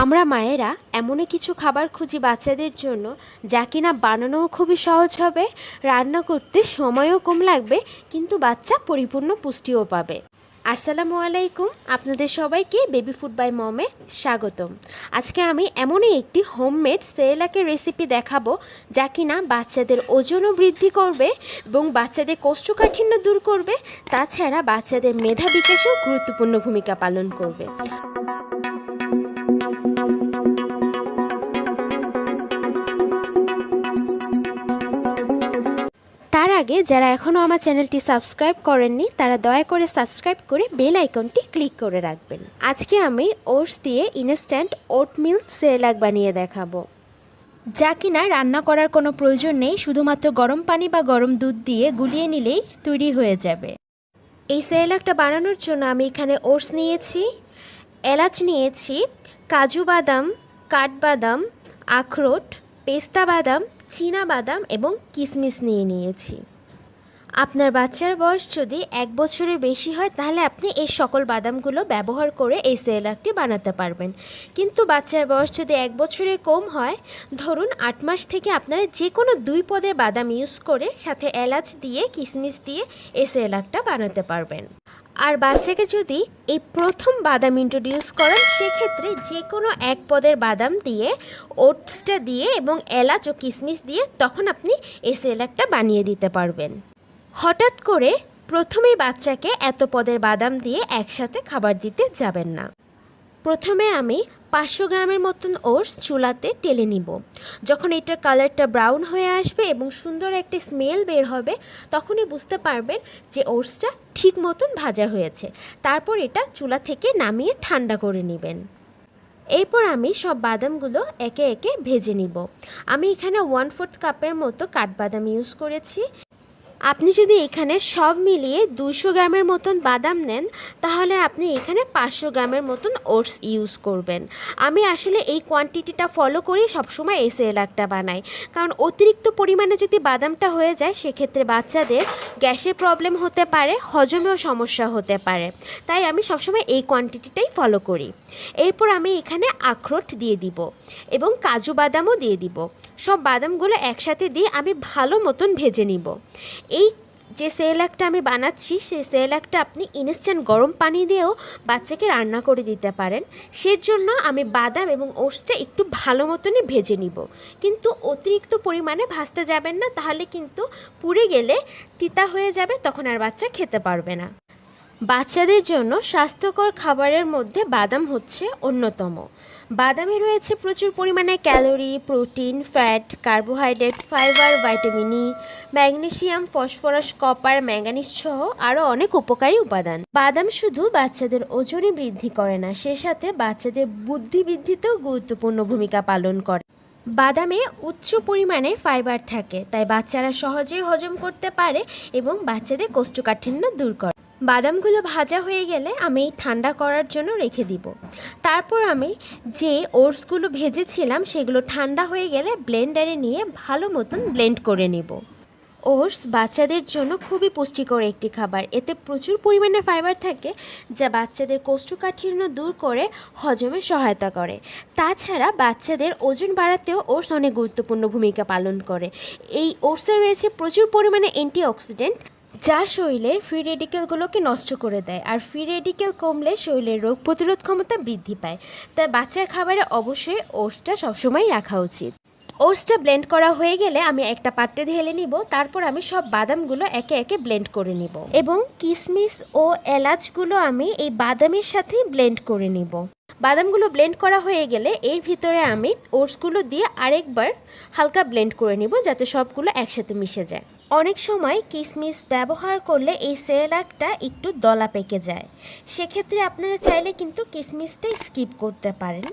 আমরা মায়েরা এমনই কিছু খাবার খুঁজি বাচ্চাদের জন্য যা কিনা বানানোও খুবই সহজ হবে, রান্না করতে সময়ও কম লাগবে, কিন্তু বাচ্চা পরিপূর্ণ পুষ্টিও পাবে। আসসালামু আলাইকুম, আপনাদের সবাইকে বেবি ফুড বাই মমে স্বাগতম। আজকে আমি এমনই একটি হোমমেড সেরেলাকের রেসিপি দেখাবো যা কিনা বাচ্চাদের ওজনও বৃদ্ধি করবে এবং বাচ্চাদের কোষ্ঠকাঠিন্য দূর করবে, তাছাড়া বাচ্চাদের মেধা বিকাশেও গুরুত্বপূর্ণ ভূমিকা পালন করবে। তার আগে যারা এখনও আমার চ্যানেলটি সাবস্ক্রাইব করেননি তারা দয়া করে সাবস্ক্রাইব করে বেল আইকনটি ক্লিক করে রাখবেন। আজকে আমি ওটস দিয়ে ইনস্ট্যান্ট ওটমিল সেরেলাক বানিয়ে দেখাবো, যা কিনা রান্না করার কোনো প্রয়োজন নেই, শুধুমাত্র গরম পানি বা গরম দুধ দিয়ে গুলিয়ে নিলেই তৈরি হয়ে যাবে। এই সেরেলাকটা বানানোর জন্য আমি এখানে ওটস নিয়েছি, এলাচ নিয়েছি, কাজু বাদাম, কাঠবাদাম, আখরোট, পেস্তা বাদাম, চীনা বাদাম এবং কিশমিশ নিয়েছি। আপনার বাচ্চার বয়স যদি 1 বছরের বেশি হয় তাহলে আপনি এই সকল বাদামগুলো ব্যবহার করে এই সেরেলাকটি বানাতে পারবেন, কিন্তু বাচ্চার বয়স যদি 1 বছরের কম হয়, ধরুন 8 মাস থেকে আপনারা যে কোনো 2 পদের বাদাম ইউজ করে সাথে এলাচ দিয়ে কিশমিশ দিয়ে এই সেরেলাকটা বানাতে পারবেন। আর বাচ্চাকে যদি এই প্রথম বাদাম ইন্ট্রোডিউস করেন সেক্ষেত্রে যে কোনো 1 পদের বাদাম দিয়ে ওটসটা দিয়ে এবং এলাচ ও কিশমিশ দিয়ে তখন আপনি এই সেরেলাকটা বানিয়ে দিতে পারবেন। হঠাৎ করে প্রথমেই বাচ্চাকে এত পদের বাদাম দিয়ে একসাথে খাবার দিতে যাবেন না। প্রথমে আমি 500 গ্রামের মতন ওটস চুলাতে টেলে নিব। যখন এটার কালারটা ব্রাউন হয়ে আসবে এবং সুন্দর একটা স্মেল বের হবে তখনই বুঝতে পারবেন যে ওটসটা ঠিক মতন ভাজা হয়েছে। তারপর এটা চুলা থেকে নামিয়ে ঠান্ডা করে নেবেন। এরপর আমি সব বাদামগুলো একে একে ভেজে নিব। আমি এখানে 1/4 কাপের মতো কাঠবাদাম ইউজ করেছি। আপনি যদি এখানে সব মিলিয়ে 200 গ্রামের মতন বাদাম নেন তাহলে আপনি এখানে 500 গ্রামের মতন ওটস ইউজ করবেন। আমি আসলে এই কোয়ান্টিটিটা ফলো করি সবসময় এই সেরেলাকটা বানাই, কারণ অতিরিক্ত পরিমাণে যদি বাদামটা হয়ে যায় সেক্ষেত্রে বাচ্চাদের গ্যাসের প্রবলেম হতে পারে, হজমেও সমস্যা হতে পারে, তাই আমি সবসময় এই কোয়ান্টিটিটাই ফলো করি। এরপর আমি এখানে আখরোট দিয়ে দিব এবং কাজু বাদামও দিয়ে দিব। সব বাদামগুলো একসাথে দিয়ে আমি ভালো মতন ভেজে নিব। এই যে সেরেলাকটা আমি বানাচ্ছি সেই সেরেলাকটা আপনি ইনস্ট্যান্ট গরম পানি দিয়েও বাচ্চাকে রান্না করে দিতে পারেন। সেজন্য আমি বাদাম এবং ওটসটা একটু ভালো মতনই ভেজে নিব, কিন্তু অতিরিক্ত পরিমাণে ভাজতে যাবেন না, তাহলে কিন্তু পুড়ে গেলে তিতা হয়ে যাবে, তখন আর বাচ্চা খেতে পারবে না। বাচ্চাদের জন্য স্বাস্থ্যকর খাবারের মধ্যে বাদাম হচ্ছে অন্যতম। বাদামে রয়েছে প্রচুর পরিমাণে calorie, protein, fat, carbohydrate, fibre, vitamin E, magnesium, phosphorus, copper, manganese সহ আরও অনেক উপকারী উপাদান। বাদাম শুধু বাচ্চাদের ওজনই বৃদ্ধি করে না, সে সাথে বাচ্চাদের বুদ্ধি বৃদ্ধিতেও গুরুত্বপূর্ণ ভূমিকা পালন করে। বাদামে উচ্চ পরিমাণে ফাইবার থাকে, তাই বাচ্চারা সহজেই হজম করতে পারে এবং বাচ্চাদের কোষ্ঠকাঠিন্য দূর করে। বাদামগুলো ভাজা হয়ে গেলে আমি ঠান্ডা করার জন্য রেখে দিব। তারপর আমি যে ওটসগুলো ভেজেছিলাম সেগুলো ঠান্ডা হয়ে গেলে ব্লেন্ডারে নিয়ে ভালো মতন ব্লেন্ড করে নেব। ওটস বাচ্চাদের জন্য খুবই পুষ্টিকর একটি খাবার। এতে প্রচুর পরিমাণে ফাইবার থাকে যা বাচ্চাদের কোষ্ঠকাঠিন্য দূর করে হজমে সহায়তা করে। তাছাড়া বাচ্চাদের ওজন বাড়াতেও ওটস অনেক গুরুত্বপূর্ণ ভূমিকা পালন করে। এই ওটসে রয়েছে প্রচুর পরিমাণে অ্যান্টিঅক্সিডেন্ট যা শরীরের ফ্রি রেডিকেলগুলোকে নষ্ট করে দেয়, আর ফ্রি রেডিকেল কমলে শরীরের রোগ প্রতিরোধ ক্ষমতা বৃদ্ধি পায়। তাই বাচ্চার খাবারে অবশ্যই ওটসটা সবসময় রাখা উচিত। ওটসটা ব্লেন্ড করা হয়ে গেলে আমি একটা পাত্রে ঢেলে নিব। তারপর আমি সব বাদামগুলো একে একে ব্লেন্ড করে নিব এবং কিশমিশ ও এলাচগুলো আমি এই বাদামের সাথে ব্লেন্ড করে নিব। বাদামগুলো ব্লেন্ড করা হয়ে গেলে এর ভিতরে আমি ওটসগুলো দিয়ে আরেকবার হালকা ব্লেন্ড করে নিব যাতে সবগুলো একসাথে মিশে যায়। অনেক সময় কিশমিশ ব্যবহার করলে এই সেরেলাকটা একটু দলা পেকে যায়, সেক্ষেত্রে আপনারা চাইলে কিন্তু কিশমিশটা স্কিপ করতে পারেন।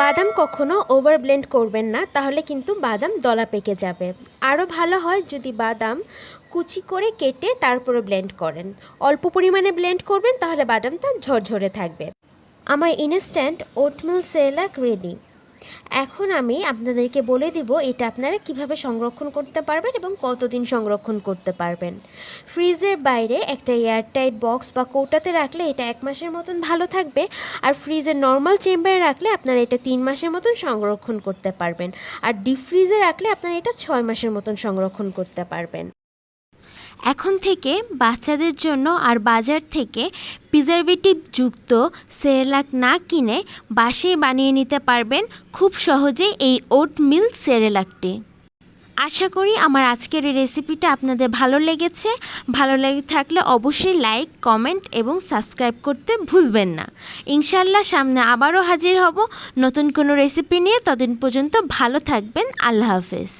বাদাম কখনো ওভার ব্লেন্ড করবেন না, তাহলে কিন্তু বাদাম দলা পেকে যাবে। আরও ভালো হয় যদি বাদাম কুচি করে কেটে তারপরে ব্লেন্ড করেন। অল্প পরিমাণে ব্লেন্ড করবেন তাহলে বাদামটা ঝরঝরে থাকবে। আমার ইনস্ট্যান্ট ওটমিল সেরেলাক রেডি। এখন আমি আপনাদেরকে বলে দিব এটা আপনারা কিভাবে সংরক্ষণ করতে পারবেন এবং কতদিন সংরক্ষণ করতে পারবেন। ফ্রিজের বাইরে একটা এয়ারটাইট বক্স বা কৌটাতে রাখলে এটা 1 মাসের মতন ভালো থাকবে, আর ফ্রিজের নর্মাল চেম্বারে রাখলে আপনারা এটা 3 মাসের মতন সংরক্ষণ করতে পারবেন, আর ডিপ ফ্রিজে রাখলে আপনারা এটা 6 মাসের মতন সংরক্ষণ করতে পারবেন। এখন থেকে বাচ্চাদের জন্য আর বাজার থেকে প্রিজারভেটিভ যুক্ত সেরেলাক না কিনে বাসায় বানিয়ে নিতে পারবেন খুব সহজেই এই ওটমিল সেরেলাকটি। আশা করি আমার আজকের এই রেসিপিটা আপনাদের ভালো লেগেছে। ভালো লেগে থাকলে অবশ্যই লাইক, কমেন্ট এবং সাবস্ক্রাইব করতে ভুলবেন না। ইনশাল্লাহ সামনে আবারও হাজির হব নতুন কোনো রেসিপি নিয়ে। ততদিন পর্যন্ত ভালো থাকবেন। আল্লাহ হাফেজ।